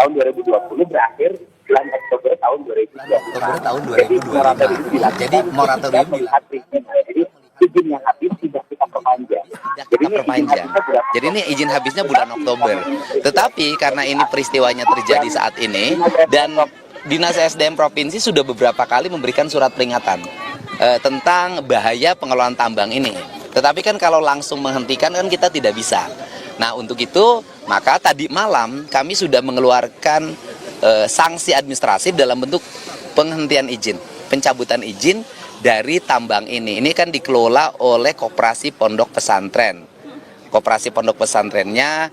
tahun 2020 berakhir bulan Oktober tahun 2020. Jadi moratorium dilakukan. Jadi izin yang habis tidak kita perpanjang. Jadi ini izin habisnya bulan Oktober. Tetapi karena ini peristiwanya terjadi saat ini dan Dinas SDM Provinsi sudah beberapa kali memberikan surat peringatan tentang bahaya pengelolaan tambang ini. Tetapi kan kalau langsung menghentikan kan kita tidak bisa. Nah untuk itu maka tadi malam kami sudah mengeluarkan sanksi administratif dalam bentuk penghentian izin, pencabutan izin dari tambang ini. Ini kan dikelola oleh Koperasi Pondok Pesantren. Koperasi Pondok Pesantrennya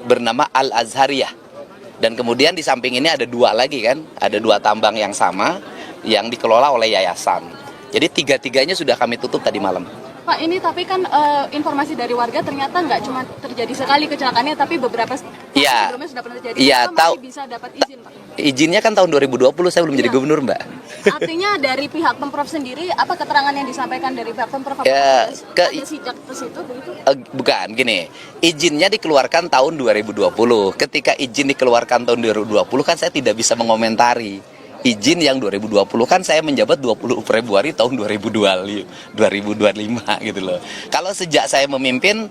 bernama Al-Azhariyah. Dan kemudian di samping ini ada dua lagi kan, ada dua tambang yang sama yang dikelola oleh yayasan. Jadi tiga-tiganya sudah kami tutup tadi malam. Pak, ini tapi kan informasi dari warga ternyata nggak cuma terjadi sekali kecelakaannya, tapi beberapa sebelumnya sudah pernah terjadi. Iya, masih bisa dapat izin, Pak? Izinnya kan tahun 2020, saya belum jadi gubernur, Mbak. Artinya dari pihak Pemprov sendiri, apa keterangan yang disampaikan dari pihak Pemprov? Ya, ada sejak ke situ begitu? Bukan, gini, izinnya dikeluarkan tahun 2020. Ketika izin dikeluarkan tahun 2020 kan saya tidak bisa mengomentari. Izin yang 2020 kan saya menjabat 20 Februari tahun 2025 gitu loh. Kalau sejak saya memimpin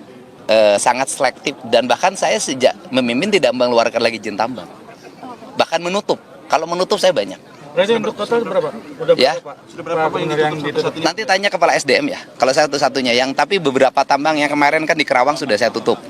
sangat selektif dan bahkan saya sejak memimpin tidak mengeluarkan lagi izin tambang. Bahkan menutup. Kalau menutup saya banyak. Berarti untuk total berapa? Sudah berapa yang ditutup? Nanti tanya kepala SDM ya. Kalau saya satu-satunya yang tapi beberapa tambang yang kemarin kan di Kerawang sudah saya tutup.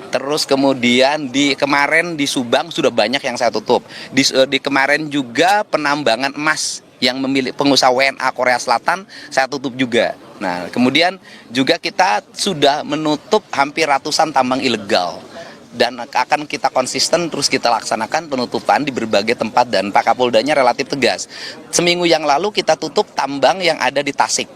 Terus kemudian kemarin di Subang sudah banyak yang saya tutup. Di kemarin juga penambangan emas yang memilih pengusaha WNA Korea Selatan saya tutup juga. Nah, kemudian juga kita sudah menutup hampir ratusan tambang ilegal. Dan akan kita konsisten terus kita laksanakan penutupan di berbagai tempat dan Pak Kapoldanya relatif tegas. Seminggu yang lalu kita tutup tambang yang ada di Tasik.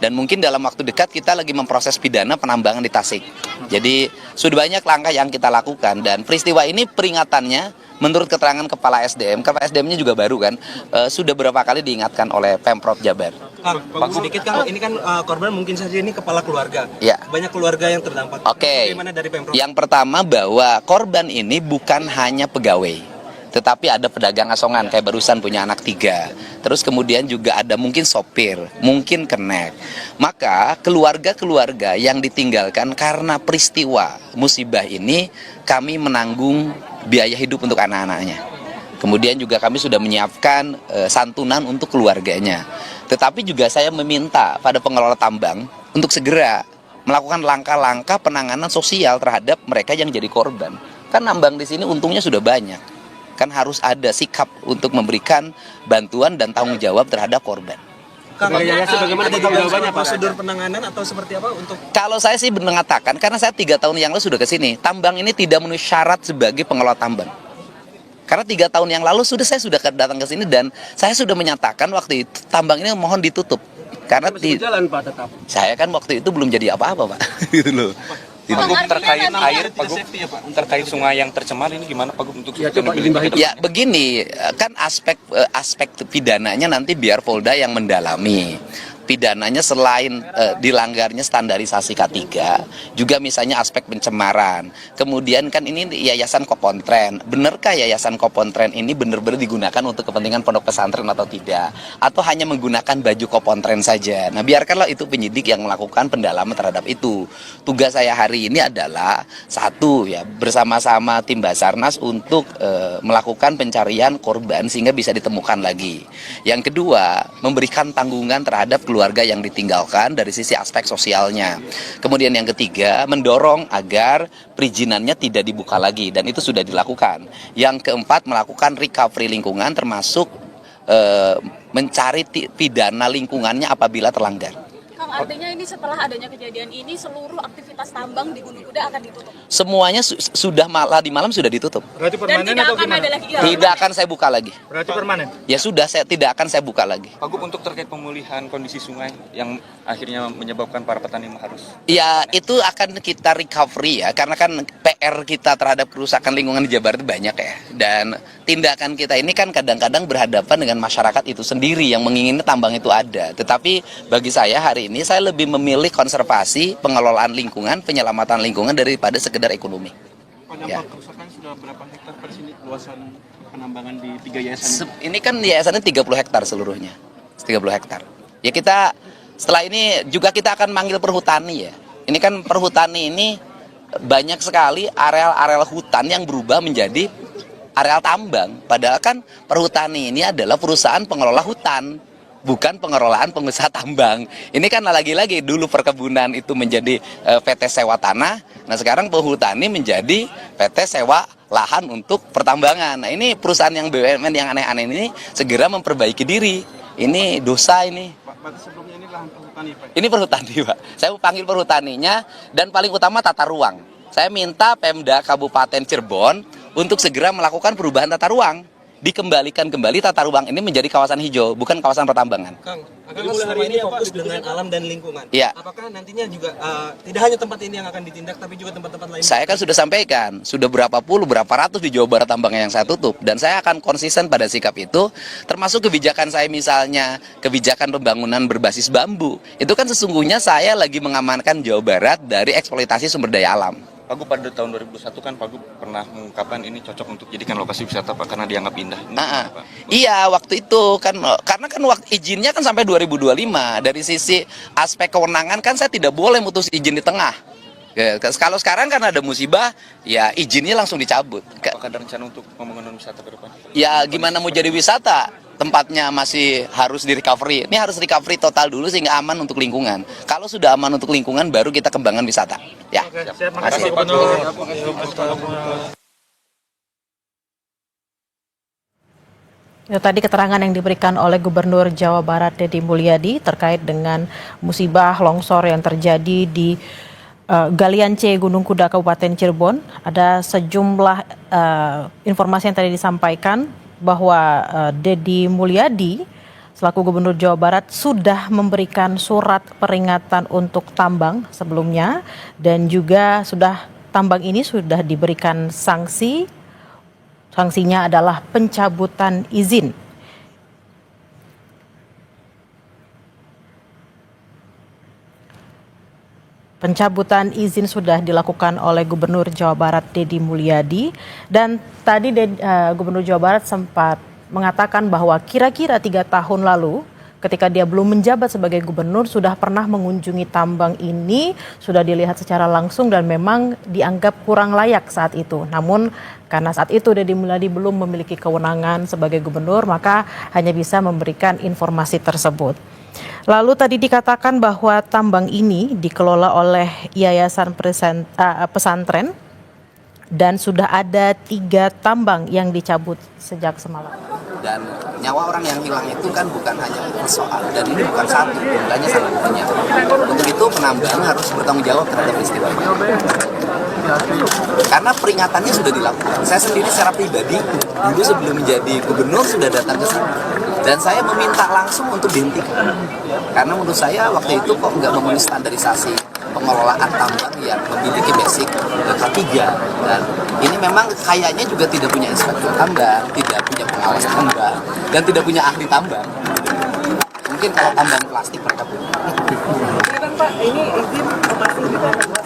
Dan mungkin dalam waktu dekat kita lagi memproses pidana penambangan di Tasik. Jadi sudah banyak langkah yang kita lakukan dan peristiwa ini peringatannya menurut keterangan Kepala SDM-nya juga baru kan, sudah berapa kali diingatkan oleh Pemprov Jabar. Pak, sedikit Kang, ini kan korban mungkin saja ini kepala keluarga. Ya. Banyak keluarga yang terdampak. Oke. Bagaimana dari Pemprov? Yang pertama bahwa korban ini bukan hanya pegawai. Tetapi ada pedagang asongan, kayak barusan punya anak 3. Terus kemudian juga ada mungkin sopir, mungkin kenek. Maka keluarga-keluarga yang ditinggalkan karena peristiwa musibah ini, kami menanggung biaya hidup untuk anak-anaknya. Kemudian juga kami sudah menyiapkan santunan untuk keluarganya. Tetapi juga saya meminta pada pengelola tambang untuk segera melakukan langkah-langkah penanganan sosial terhadap mereka yang jadi korban. Kan tambang di sini untungnya sudah banyak. Kan harus ada sikap untuk memberikan bantuan dan tanggung jawab terhadap korban. Bagaimana jawabannya prosedur penanganan atau seperti apa untuk? Kalau saya sih mengatakan, karena saya 3 tahun yang lalu sudah ke sini, tambang ini tidak memenuhi syarat sebagai pengelola tambang. Karena 3 tahun yang lalu saya sudah datang ke sini dan saya sudah menyatakan waktu itu tambang ini mohon ditutup. Karena jalan Pak tetap. Saya kan waktu itu belum jadi apa-apa Pak, gitu loh. Pak, terkait air, Pak Gub, terkait sungai yang tercemar ini gimana Pak Gub untuk Ya begini, kan aspek pidananya nanti biar Polda yang mendalami. Pidananya selain dilanggarnya standarisasi K3, juga misalnya aspek pencemaran. Kemudian kan ini Yayasan Kopontren. Benarkah Yayasan Kopontren ini benar-benar digunakan untuk kepentingan pondok pesantren atau tidak? Atau hanya menggunakan baju Kopontren saja? Nah, biarkanlah itu penyidik yang melakukan pendalaman terhadap itu. Tugas saya hari ini adalah satu ya, bersama-sama tim Basarnas untuk melakukan pencarian korban sehingga bisa ditemukan lagi. Yang kedua, memberikan tanggungan terhadap keluarga yang ditinggalkan dari sisi aspek sosialnya. Kemudian yang ketiga, mendorong agar perizinannya tidak dibuka lagi dan itu sudah dilakukan. Yang keempat, melakukan recovery lingkungan termasuk mencari pidana lingkungannya apabila terlanggar. Kang, artinya ini setelah adanya kejadian ini seluruh aktivitas tambang di Gunung Kuda akan ditutup? Semuanya sudah di malam sudah ditutup. Berarti permanen atau gimana? Tidak akan saya buka lagi. Berarti permanen? Ya sudah, tidak akan saya buka lagi. Pak Gub, untuk terkait pemulihan kondisi sungai yang akhirnya menyebabkan para petani harus... Ya itu akan kita recovery ya, karena kan PR kita terhadap kerusakan lingkungan di Jabar itu banyak ya. Dan tindakan kita ini kan kadang-kadang berhadapan dengan masyarakat itu sendiri yang menginginkan tambang itu ada. Tetapi bagi saya hari ini saya lebih memilih konservasi, pengelolaan lingkungan, penyelamatan lingkungan daripada sekedar ekonomi. dampak kerusakan sudah berapa hektar pada sini luasan penambangan di 3 yayasan Ini kan yayasannya 30 hektar seluruhnya. 30 hektar. Ya kita setelah ini juga kita akan manggil perhutani ya. Ini kan perhutani ini banyak sekali areal-areal hutan yang berubah menjadi areal tambang. Padahal kan perhutani ini adalah perusahaan pengelola hutan, bukan pengelolaan pengusaha tambang. Ini kan lagi-lagi dulu perkebunan itu menjadi PT sewa tanah. Nah sekarang perhutani menjadi PT sewa lahan untuk pertambangan. Nah ini perusahaan yang BUMN yang aneh-aneh ini segera memperbaiki diri. Ini dosa ini. Pak, sebelumnya ini lahan perhutani Pak? Ini perhutani Pak. Saya mau panggil perhutaninya dan paling utama tata ruang. Saya minta Pemda Kabupaten Cirebon untuk segera melakukan perubahan tata ruang. Dikembalikan kembali tata ruang ini menjadi kawasan hijau, bukan kawasan pertambangan. Kang, akan mulai hari ini fokus dengan alam dan lingkungan. Iya. Apakah nantinya juga tidak hanya tempat ini yang akan ditindak, tapi juga tempat-tempat lain? Saya kan sudah sampaikan, sudah berapa ratus di Jawa Barat tambangnya yang saya tutup. Dan saya akan konsisten pada sikap itu, termasuk kebijakan saya misalnya, kebijakan pembangunan berbasis bambu. Itu kan sesungguhnya saya lagi mengamankan Jawa Barat dari eksploitasi sumber daya alam. Pak Gub pada tahun 2001 kan Pak Gub pernah mengungkapkan ini cocok untuk jadikan lokasi wisata Pak karena dianggap indah. Iya waktu itu kan karena kan waktu izinnya kan sampai 2025. Dari sisi aspek kewenangan kan saya tidak boleh mutus izin di tengah. Kalau sekarang kan ada musibah, ya izinnya langsung dicabut. Apakah ada rencana untuk pembangunan wisata ke depan? Ya gimana mau jadi wisata? Tempatnya masih harus di recovery. Ini harus recovery total dulu sehingga aman untuk lingkungan. Kalau sudah aman untuk lingkungan baru kita kembangkan wisata. Ya. Oke, siap. Makasih Pak Gubernur. Itu tadi keterangan yang diberikan oleh Gubernur Jawa Barat Deddy Mulyadi terkait dengan musibah longsor yang terjadi di Galian C Gunung Kuda Kabupaten Cirebon. Ada sejumlah informasi yang tadi disampaikan bahwa Deddy Mulyadi selaku Gubernur Jawa Barat sudah memberikan surat peringatan untuk tambang sebelumnya dan juga tambang ini sudah diberikan sanksi. Sanksinya adalah pencabutan izin. Pencabutan izin sudah dilakukan oleh Gubernur Jawa Barat Deddy Mulyadi dan tadi Gubernur Jawa Barat sempat mengatakan bahwa kira-kira 3 tahun lalu ketika dia belum menjabat sebagai gubernur sudah pernah mengunjungi tambang ini, sudah dilihat secara langsung dan memang dianggap kurang layak saat itu. Namun karena saat itu Deddy Mulyadi belum memiliki kewenangan sebagai gubernur maka hanya bisa memberikan informasi tersebut. Lalu tadi dikatakan bahwa tambang ini dikelola oleh Yayasan Pesantren dan sudah ada 3 tambang yang dicabut sejak semalam. Dan nyawa orang yang hilang itu kan bukan hanya persoalan dan ini bukan satu, jumlahnya sangat banyak. Untuk itu penambang harus bertanggung jawab terhadap peristiwa ini. Karena peringatannya sudah dilakukan. Saya sendiri secara pribadi dulu sebelum menjadi gubernur sudah datang ke sana. Dan saya meminta langsung untuk dihentikan. Karena menurut saya waktu itu kok nggak memenuhi standarisasi pengelolaan tambang yang memiliki basic K3. Dan ini memang kayaknya juga tidak punya inspektur tambang, tidak punya pengawas tambang, dan tidak punya ahli tambang. Mungkin kalau tambang plastik mereka punya. Pak, ini izin masih bisa dibuat sampai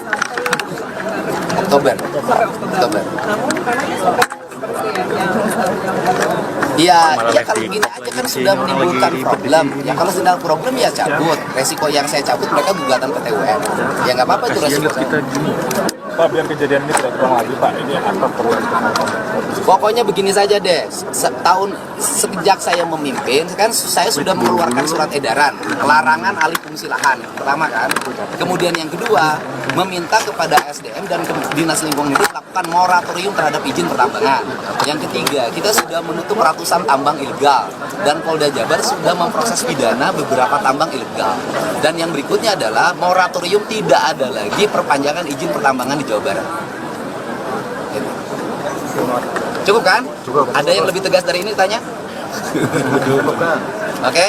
Oktober. Namun katanya sampai Ya kalau gini aja kan sudah menimbulkan problem. Ya kalau sedang problem ya cabut. Resiko yang saya cabut mereka gugatan PT UN. Ya nggak apa-apa itu resiko. Pak, biar kejadian ini tidak terulang lagi Pak, ini apa perlu? Pokoknya begini saja deh, sejak saya memimpin, kan saya sudah mengeluarkan surat edaran, larangan alih fungsi lahan, pertama kan. Kemudian yang kedua, meminta kepada SDM dan Dinas Lingkungan Hidup melakukan moratorium terhadap izin pertambangan. Yang ketiga, kita sudah menutup ratusan tambang ilegal, dan Polda Jabar sudah memproses pidana beberapa tambang ilegal. Dan yang berikutnya adalah moratorium tidak ada lagi perpanjangan izin pertambangan di Jawa Barat. Cukup kan? Cukup. Ada yang lebih tegas dari ini tanya? Oke.